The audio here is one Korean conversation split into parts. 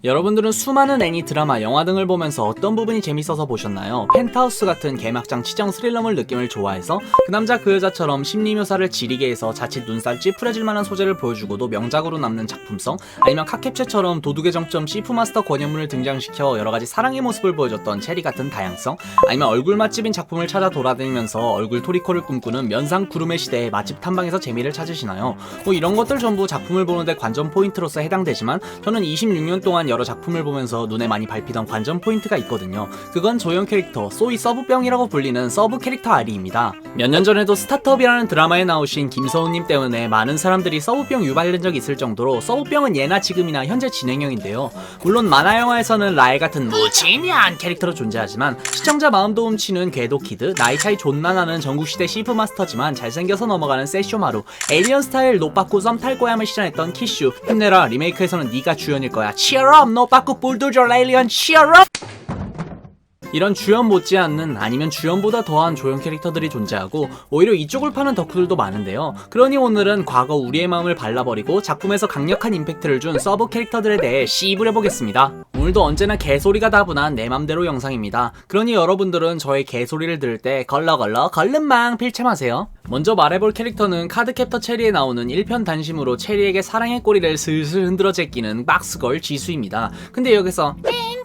여러분들은 수많은 애니, 드라마, 영화 등을 보면서 어떤 부분이 재밌어서 보셨나요? 펜트하우스 같은 개막장 치정 스릴러물 느낌을 좋아해서 그 남자 그 여자처럼 심리묘사를 지리게 해서 자칫 눈살 찌푸려질 만한 소재를 보여주고도 명작으로 남는 작품성? 아니면 카캡체처럼 도둑의 정점 시프마스터 권유물을 등장시켜 여러가지 사랑의 모습을 보여줬던 체리 같은 다양성? 아니면 얼굴 맛집인 작품을 찾아 돌아다니면서 얼굴 토리코를 꿈꾸는 면상 구름의 시대의 맛집 탐방에서 재미를 찾으시나요? 이런 것들 전부 작품을 보는데 관전 포인트로서 해당되지만 저는 26년 동안 여러 작품을 보면서 눈에 많이 밟히던 관전 포인트가 있거든요. 그건 조연 캐릭터, 소위 서브병이라고 불리는 서브 캐릭터 아리입니다. 몇 년 전에도 스타트업이라는 드라마에 나오신 김서훈님 때문에 많은 사람들이 서브병 유발된 적이 있을 정도로 서브병은 예나 지금이나 현재 진행형인데요. 물론 만화 영화에서는 라엘 같은 무지미한 캐릭터로 존재하지만 시청자 마음도 훔치는 궤도키드, 나이 차이 존나 나는 전국시대 시프마스터지만 잘생겨서 넘어가는 세쇼마루, 에이리언 스타일 노빠꾸 썸 탈 고얌을 시전했던 키슈, 힘내라 리메이크에서는 네가 주연일 거야, Cheer up 노빠꾸 불도저 에이리언 Cheer up! 이런 주연 못지않는 아니면 주연보다 더한 조연 캐릭터들이 존재하고 오히려 이쪽을 파는 덕후들도 많은데요. 그러니 오늘은 과거 우리의 마음을 발라버리고 작품에서 강력한 임팩트를 준 서브 캐릭터들에 대해 씹으려보겠습니다. 오늘도 언제나 개소리가 다분한 내 맘대로 영상입니다. 그러니 여러분들은 저의 개소리를 들을 때 걸러걸러 걸름망 필참하세요. 먼저 말해볼 캐릭터는 카드캡터 체리에 나오는 1편 단심으로 체리에게 사랑의 꼬리를 슬슬 흔들어 제끼는 박스걸 지수입니다. 근데 여기서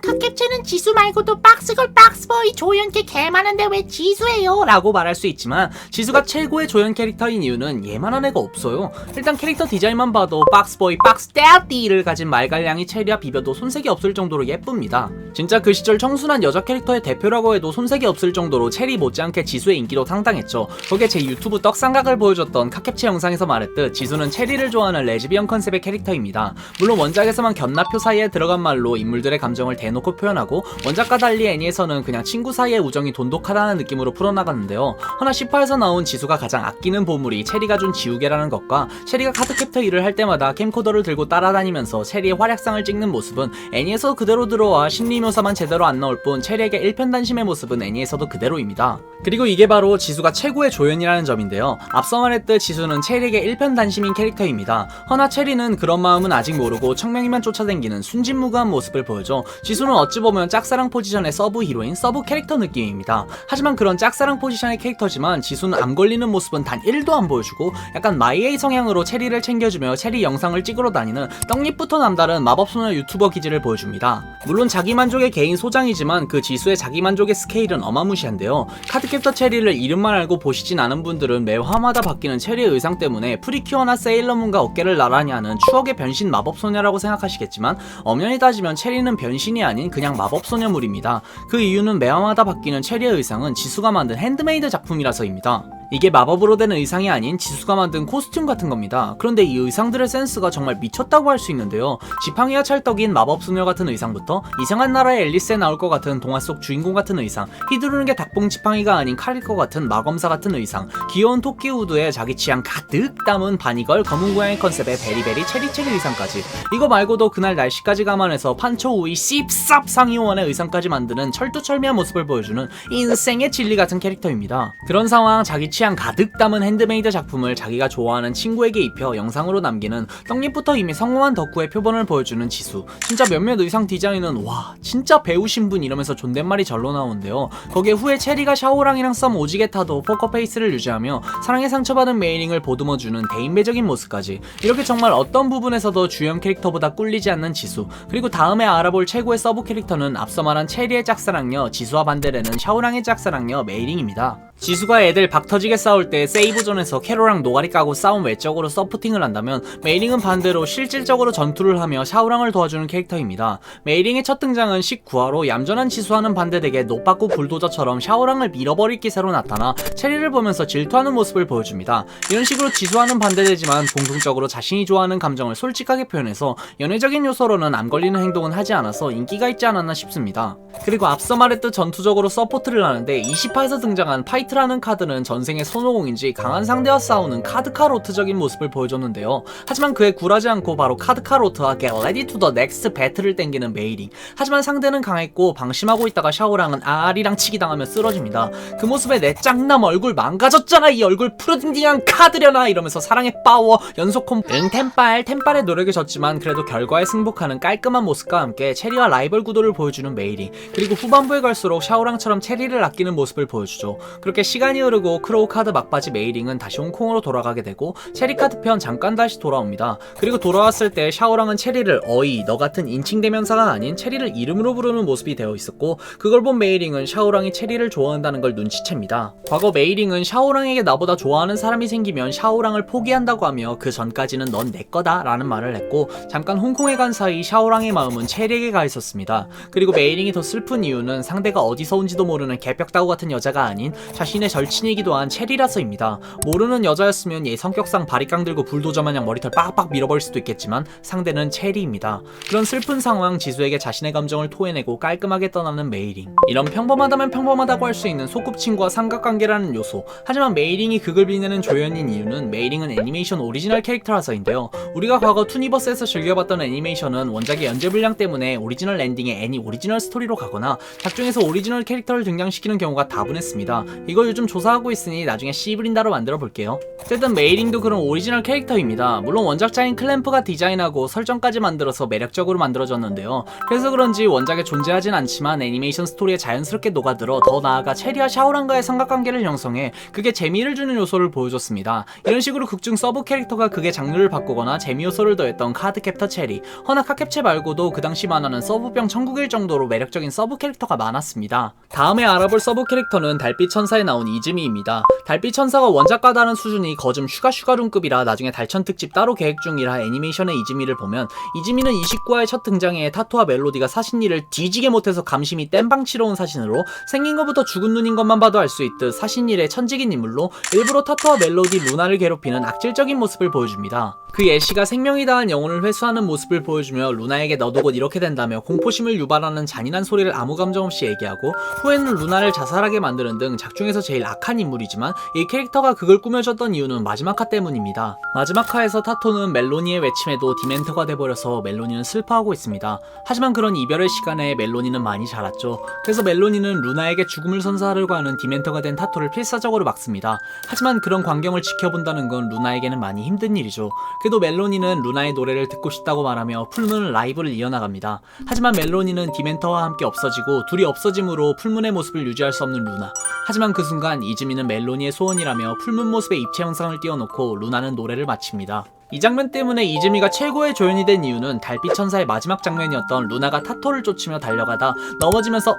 컵캡처는 지수 말고도 박스걸 박스보이 조연캐 개 많은데 왜 지수예요? 라고 말할 수 있지만 지수가 최고의 조연 캐릭터인 이유는 얘만한 애가 없어요. 일단 캐릭터 디자인만 봐도 박스보이 박스데디를 가진 말갈량이 체리와 비벼도 손색이 없을 정도로 예쁩니다. 진짜 그 시절 청순한 여자 캐릭터의 대표라고 해도 손색이 없을 정도로 체리 못지않게 지수의 인기도 상당했죠. 거기에 제 유튜브 떡상각을 보여줬던 카캡처 영상에서 말했듯 지수는 체리를 좋아하는 레즈비언 컨셉의 캐릭터입니다. 물론 원작에서만 견납표 사이에 들어간 말로 인물들의 감정을 대놓고 표현하고 원작과 달리 애니에서는 그냥 친구 사이의 우정이 돈독하다는 느낌으로 풀어나갔는데요. 허나 10화에서 나온 지수가 가장 아끼는 보물이 체리가 준 지우개라는 것과 체리가 카드캡터 일을 할 때마다 캠코더를 들고 따라다니면서 체리의 활약상을 찍는 모습은 애니에서 그대로 들어와 심리묘사만 제대로 안 나올 뿐 체리에게 일편단심의 모습은 애니에서도 그대로입니다. 그리고 이게 바로 지수가 최고의 조연이라는 점인데요. 앞서 말했듯 지수는 체리에게 일편단심인 캐릭터입니다. 허나 체리는 그런 마음은 아직 모르고 청명이만 쫓아다니는 순진무구한 모습을 보여줘 지수는 어찌 보면 짝사랑 포지션의 서브 히로인, 서브 캐릭터 느낌입니다. 하지만 그런 짝사랑 포지션의 캐릭터지만 지수는 암 걸리는 모습은 단 1도 안 보여주고 약간 마이에이 성향으로 체리를 챙겨주며 체리 영상을 찍으러 다니는 떡잎부터 남다른 마법소녀 유튜버 기질을 보여줍니다. 물론 자기만족의 개인 소장이지만 그 지수의 자기만족의 스케일은 어마무시한데요. 카드캡터 체리를 이름만 알고 보시진 않은 분들은 매 화마다 바뀌는 체리의 의상 때문에 프리큐어나 세일러문과 어깨를 나란히 하는 추억의 변신 마법소녀라고 생각하시겠지만 엄연히 따지면 체리는 변신이 아닌 그냥 마법소녀물입니다. 그 이유는 매화마다 바뀌는 체리의 의상은 지수가 만든 핸드메이드 작품이라서입니다. 이게 마법으로 된 의상이 아닌 지수가 만든 코스튬 같은 겁니다. 그런데 이 의상들의 센스가 정말 미쳤다고 할 수 있는데요. 지팡이와 찰떡인 마법소녀 같은 의상부터 이상한 나라의 앨리스에 나올 것 같은 동화 속 주인공 같은 의상, 휘두르는 게 닭봉 지팡이가 아닌 칼일 것 같은 마검사 같은 의상, 귀여운 토끼 우드에 자기 취향 가득 담은 바니걸 검은 고양이 컨셉의 베리베리 체리체리 의상까지, 이거 말고도 그날 날씨까지 감안해서 판초 우이 씹쌉 상의호원의 의상까지 만드는 철두철미한 모습을 보여주는 인생의 진리 같은 캐릭터입니다. 그런 상황 자기 취향 가득 담은 핸드메이드 작품을 자기가 좋아하는 친구에게 입혀 영상으로 남기는 떡잎부터 이미 성공한 덕후의 표본을 보여주는 지수. 진짜 몇몇 의상 디자인은 와 진짜 배우신 분 이러면서 존댓말이 절로 나오는데요. 거기에 후에 체리가 샤오랑이랑 썸 오지게 타도 포커페이스를 유지하며 사랑에 상처받은 메이링을 보듬어주는 대인배적인 모습까지, 이렇게 정말 어떤 부분에서도 주연 캐릭터보다 꿀리지 않는 지수. 그리고 다음에 알아볼 최고의 서브 캐릭터는 앞서 말한 체리의 짝사랑녀 지수와 반대되는 샤오랑의 짝사랑녀 메이링입니다. 지수가 애들 박터지게 싸울 때 세이브존에서 캐로랑 노가리 까고 싸움 외적으로 서포팅을 한다면 메이링은 반대로 실질적으로 전투를 하며 샤오랑을 도와주는 캐릭터입니다. 메이링의 첫 등장은 19화로 얌전한 지수와는 반대되게 노빠꾸 불도저처럼 샤오랑을 밀어버릴 기세로 나타나 체리를 보면서 질투하는 모습을 보여줍니다. 이런 식으로 지수와는 반대되지만 공통적으로 자신이 좋아하는 감정을 솔직하게 표현해서 연애적인 요소로는 암 걸리는 행동은 하지 않아서 인기가 있지 않았나 싶습니다. 그리고 앞서 말했듯 전투적으로 서포트를 하는데 20화에서 등장한 파이터 페이트라는 카드는 전생의 손오공인지 강한 상대와 싸우는 카드카로트적인 모습을 보여줬는데요. 하지만 그에 굴하지 않고 바로 카드카로트와 Get Ready to the Next Battle을 땡기는 메이링. 하지만 상대는 강했고 방심하고 있다가 샤오랑은 아리랑 치기 당하며 쓰러집니다. 그 모습에 내 짱남 얼굴 망가졌잖아, 이 얼굴 푸르딩딩한 카드려나 이러면서 사랑의 파워 연속 콤보. 템빨의 노력에 졌지만 그래도 결과에 승복하는 깔끔한 모습과 함께 체리와 라이벌 구도를 보여주는 메이링. 그리고 후반부에 갈수록 샤오랑처럼 체리를 아끼는 모습을 보여주죠. 그렇게 시간이 흐르고 크로우 카드 막바지 메이링은 다시 홍콩으로 돌아가게 되고 체리 카드 편 잠깐 다시 돌아옵니다. 그리고 돌아왔을 때 샤오랑은 체리를 어이 너 같은 인칭 대명사가 아닌 체리를 이름으로 부르는 모습이 되어 있었고, 그걸 본 메이링은 샤오랑이 체리를 좋아한다는 걸 눈치챕니다. 과거 메이링은 샤오랑에게 나보다 좋아하는 사람이 생기면 샤오랑을 포기한다고 하며 그 전까지는 넌 내 거다 라는 말을 했고, 잠깐 홍콩에 간 사이 샤오랑의 마음은 체리에게 가 있었습니다. 그리고 메이링이 더 슬픈 이유는 상대가 어디서 온지도 모르는 개벽다구 같은 여자가 아닌 자신의 절친이기도 한 체리라서입니다. 모르는 여자였으면 얘 성격상 바리깡 들고 불도저 마냥 머리털 빡빡 밀어버릴 수도 있겠지만 상대는 체리입니다. 그런 슬픈 상황, 지수에게 자신의 감정을 토해내고 깔끔하게 떠나는 메이링. 이런 평범하다면 평범하다고 할 수 있는 소꿉친구와 삼각관계라는 요소. 하지만 메이링이 극을 빛내는 조연인 이유는 메이링은 애니메이션 오리지널 캐릭터라서인데요. 우리가 과거 투니버스에서 즐겨봤던 애니메이션은 원작의 연재 분량 때문에 오리지널 엔딩에 애니 오리지널 스토리로 가거나 작중에서 오리지널 캐릭터를 등장시키는 경우가 다분했습니다. 이걸 요즘 조사하고 있으니 나중에 씨브린다로 만들어 볼게요. 어쨌든 메이링도 그런 오리지널 캐릭터입니다. 물론 원작자인 클램프가 디자인하고 설정까지 만들어서 매력적으로 만들어졌는데요. 그래서 그런지 원작에 존재하진 않지만 애니메이션 스토리에 자연스럽게 녹아들어 더 나아가 체리와 샤오랑과의 삼각관계를 형성해 그게 재미를 주는 요소를 보여줬습니다. 이런 식으로 극중 서브 캐릭터가 극의 장르를 바꾸거나 재미 요소를 더했던 카드캡터 체리. 허나 카캡체 말고도 그 당시 만화는 서브병 천국일 정도로 매력적인 서브 캐릭터가 많았습니다. 다음에 알아볼 서브 캐릭터는 달빛 천사에 나온 이즈미입니다. 달빛 천사가 원작과 다른 수준이 거즘 슈가룸급이라 나중에 달천 특집 따로 계획 중이라 애니메이션의 이즈미를 보면, 이즈미는 29화의 첫 등장에 타토와 멜로디가 사신일을 뒤지게 못해서 감심이 땜방 치러 온 사신으로 생긴 것부터 죽은 눈인 것만 봐도 알 수 있듯 사신일의 천직인 인물로 일부러 타토와 멜로디 루나를 괴롭히는 악질적인 모습을 보여줍니다. 그 예시가 생명이 다한 영혼을 회수하는 모습을 보여주며 루나에게 너도 곧 이렇게 된다며 공포심을 유발하는 잔인한 소리를 아무 감정 없이 얘기하고, 후에는 루나를 자살하게 만드는 등 작중에서 제일 악한 인물이지만 이 캐릭터가 그걸 꾸며줬던 이유는 마지막 화 때문입니다. 마지막 화에서 타토는 멜로니의 외침에도 디멘터가 돼버려서 멜로니는 슬퍼하고 있습니다. 하지만 그런 이별의 시간에 멜로니는 많이 자랐죠. 그래서 멜로니는 루나에게 죽음을 선사하려고 하는 디멘터가 된 타토를 필사적으로 막습니다. 하지만 그런 광경을 지켜본다는 건 루나에게는 많이 힘든 일이죠. 그래도 멜로니는 루나의 노래를 듣고 싶다고 말하며 풀문 라이브를 이어나갑니다. 하지만 멜로니는 디멘터와 함께 없어지고 둘이 없어짐으로 풀문의 모습을 유지할 수 없는 루나. 하지만 그 순간 이즈미는 멜로니의 소원이라며 풀문 모습의 입체 형상을 띄워놓고 루나는 노래를 마칩니다. 이 장면 때문에 이즈미가 최고의 조연이 된 이유는 달빛 천사의 마지막 장면이었던 루나가 타토를 쫓으며 달려가다 넘어지면서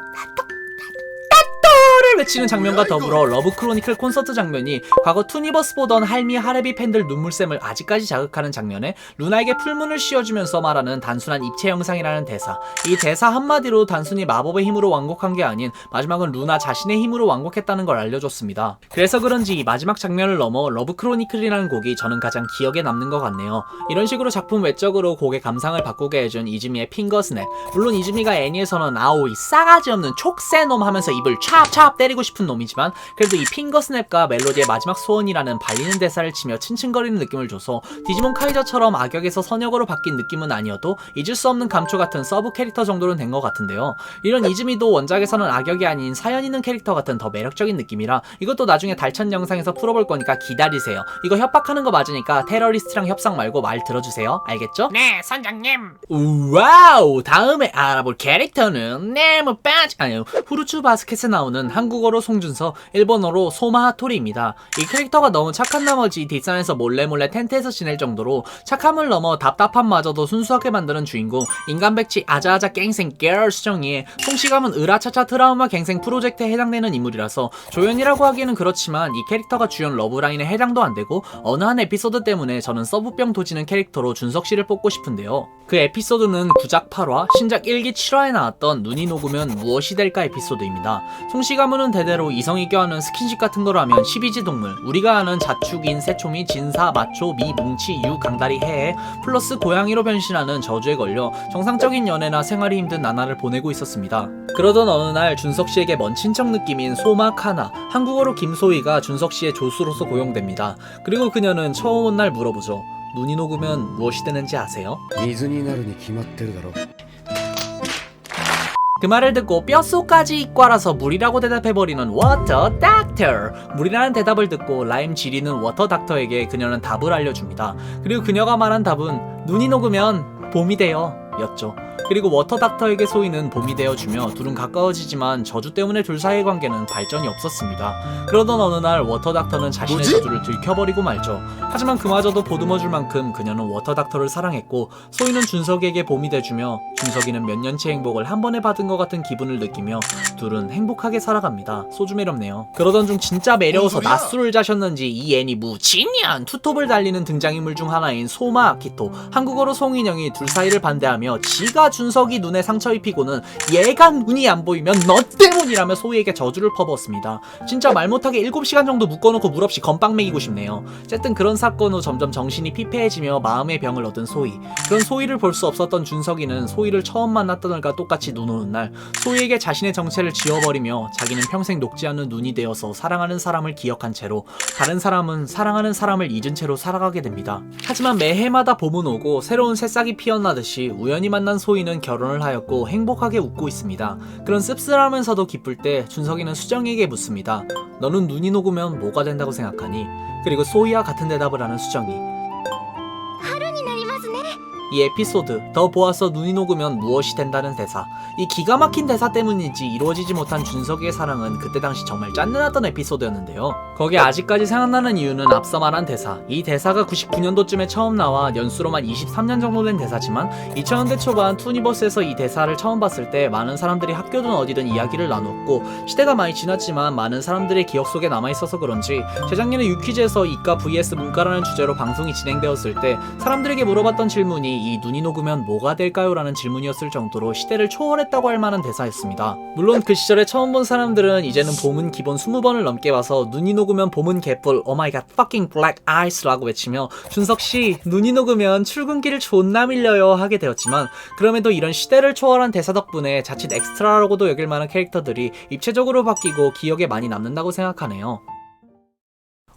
를 외치는 장면과 더불어 러브 크로니클 콘서트 장면이 과거 투니버스 보던 할미 하레비 팬들 눈물샘을 아직까지 자극하는 장면에 루나에게 풀문을 씌워주면서 말하는 단순한 입체 영상이라는 대사. 이 대사 한마디로 단순히 마법의 힘으로 완곡한 게 아닌 마지막은 루나 자신의 힘으로 완곡했다는 걸 알려줬습니다. 그래서 그런지 이 마지막 장면을 넘어 러브 크로니클이라는 곡이 저는 가장 기억에 남는 것 같네요. 이런 식으로 작품 외적으로 곡의 감상을 바꾸게 해준 이즈미의 핑거스냅. 물론 이즈미가 애니에서는 아오이 싸가지 없는 촉새놈 하면서 입을 찹찹 때리고 싶은 놈이지만, 그래도 이 핑거스냅과 멜로디의 마지막 소원이라는 발리는 대사를 치며 츤츤거리는 느낌을 줘서 디지몬 카이저처럼 악역에서 선역으로 바뀐 느낌은 아니어도 잊을 수 없는 감초 같은 서브 캐릭터 정도는 된 것 같은데요. 이런 이즈미도 원작에서는 악역이 아닌 사연 있는 캐릭터 같은 더 매력적인 느낌이라 이것도 나중에 달천 영상에서 풀어볼 거니까 기다리세요. 이거 협박하는 거 맞으니까 테러리스트랑 협상 말고 말 들어주세요. 알겠죠? 네, 선장님. 와우! 다음에 알아볼 캐릭터는 후르츠 바스켓에 나오는 한국어로 송준서, 일본어로 소마하토리입니다. 이 캐릭터가 너무 착한 나머지 뒷산에서 몰래 텐트에서 지낼 정도로 착함을 넘어 답답함마저도 순수하게 만드는 주인공, 인간 백치 아자아자 갱생 girl 수정이에 성시감은 으라차차 트라우마 갱생 프로젝트에 해당되는 인물이라서 조연이라고 하기에는 그렇지만 이 캐릭터가 주연 러브라인에 해당도 안되고 어느 한 에피소드 때문에 저는 서브병 도지는 캐릭터로 준석씨를 뽑고 싶은데요. 그 에피소드는 구작 8화, 신작 1기 7화에 나왔던 눈이 녹으면 무엇이 될까 에피소드입니다. 송시가무는 소문나는 대대로 이성이 껴안는 스킨십 같은 걸 하면 12지 동물, 우리가 아는 자축인, 새초미, 진사, 마초, 미, 뭉치, 유, 강다리, 해 플러스 고양이로 변신하는 저주에 걸려 정상적인 연애나 생활이 힘든 나날을 보내고 있었습니다. 그러던 어느 날 준석씨에게 먼 친척 느낌인 소마 카나, 한국어로 김소희가 준석씨의 조수로서 고용됩니다. 그리고 그녀는 처음 온 날 물어보죠. 눈이 녹으면 무엇이 되는지 아세요? 水になるに決まってるだろ。 그 말을 듣고 뼛속까지 이과라서 물이라고 대답해버리는 워터 닥터. 물이라는 대답을 듣고 라임 지리는 워터 닥터에게 그녀는 답을 알려줍니다. 그리고 그녀가 말한 답은 눈이 녹으면 봄이 돼요 였죠. 그리고 워터 닥터에게 소희는 봄이 되어주며 둘은 가까워지지만 저주 때문에 둘 사이의 관계는 발전이 없었습니다. 그러던 어느 날 워터 닥터는 자신의 뭐지? 저주를 들켜버리고 말죠. 하지만 그마저도 보듬어줄 만큼 그녀는 워터 닥터를 사랑했고 소희는 준석에게 봄이 돼주며 준석이는 몇 년치 행복을 한 번에 받은 것 같은 기분을 느끼며 둘은 행복하게 살아갑니다. 소주 매렵네요. 그러던 중 진짜 매려워서 뭔 소리야? 낮술을 자셨는지 이 애니 무진년 투톱을 달리는 등장인물 중 하나인 소마 아키토, 한국어로 송인영이 둘 사이를 반대하며 지가 준석이 눈에 상처 입히고는 얘가 눈이 안 보이면 너 때문이라며 소희에게 저주를 퍼부었습니다. 진짜 말 못하게 7시간 정도 묶어놓고 물 없이 건빵 먹이고 싶네요. 어쨌든 그런 사건 후 점점 정신이 피폐해지며 마음의 병을 얻은 소희. 그런 소희를 볼 수 없었던 준석이는 소희를 처음 만났던 날과 똑같이 눈 오는 날 소희에게 자신의 정체를 지워버리며 자기는 평생 녹지 않는 눈이 되어서 사랑하는 사람을 기억한 채로 다른 사람은 사랑하는 사람을 잊은 채로 살아가게 됩니다. 하지만 매해마다 봄은 오고 새로운 새싹이 피어나듯이 우연히 만난 소희는 결혼을 하였고 행복하게 웃고 있습니다. 그런 씁쓸하면서도 기쁠 때 준석이는 수정이에게 묻습니다. 너는 눈이 녹으면 뭐가 된다고 생각하니? 그리고 소희와 같은 대답을 하는 수정이. 春になりますね。 이 에피소드 더 보아서 눈이 녹으면 무엇이 된다는 대사, 이 기가 막힌 대사 때문인지 이루어지지 못한 준석이의 사랑은 그때 당시 정말 짠내났던 에피소드였는데요. 거기에 아직까지 생각나는 이유는 앞서 말한 대사, 이 대사가 99년도쯤에 처음 나와 연수로만 23년 정도 된 대사지만 2000년대 초반 투니버스에서 이 대사를 처음 봤을 때 많은 사람들이 학교든 어디든 이야기를 나눴고 시대가 많이 지났지만 많은 사람들의 기억 속에 남아있어서 그런지 재작년에 유퀴즈에서 이과 vs 문과라는 주제로 방송이 진행되었을 때 사람들에게 물어봤던 질문이 이 눈이 녹으면 뭐가 될까요? 라는 질문이었을 정도로 시대를 초월했다고 할 만한 대사였습니다. 물론 그 시절에 처음 본 사람들은 이제는 봄은 기본 20번을 넘게 봐서 눈이 녹으면 봄은 개뿔 오마이갓 fucking black eyes 라고 외치며 준석씨 눈이 녹으면 출근길을 존나 밀려요 하게 되었지만 그럼에도 이런 시대를 초월한 대사 덕분에 자칫 엑스트라라고도 여길 만한 캐릭터들이 입체적으로 바뀌고 기억에 많이 남는다고 생각하네요.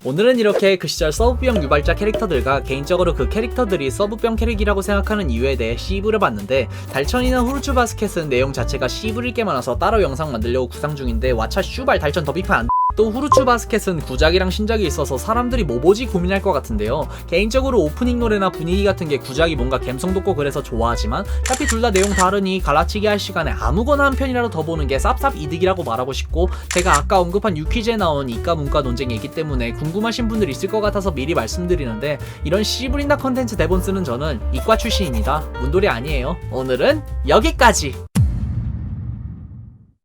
오늘은 이렇게 그 시절 서브병 유발자 캐릭터들과 개인적으로 그 캐릭터들이 서브병 캐릭이라고 생각하는 이유에 대해 시부를 봤는데 달천이나 후르츠 바스켓은 내용 자체가 시부릴 게 많아서 따로 영상 만들려고 구상 중인데 와차 슈발 달천 더 비판 안 또 후르츠 바스켓은 구작이랑 신작이 있어서 사람들이 뭐 보지 고민할 것 같은데요. 개인적으로 오프닝 노래나 분위기 같은 게 구작이 뭔가 감성 돋고 그래서 좋아하지만 어차피 둘 다 내용 다르니 갈라치기 할 시간에 아무거나 한 편이라도 더 보는 게 쌉쌉 이득이라고 말하고 싶고 제가 아까 언급한 유퀴즈에 나온 이과 문과 논쟁이기 때문에 궁금하신 분들 있을 것 같아서 미리 말씀드리는데 이런 씨부린다 컨텐츠 대본 쓰는 저는 이과 출신입니다. 문돌이 아니에요. 오늘은 여기까지!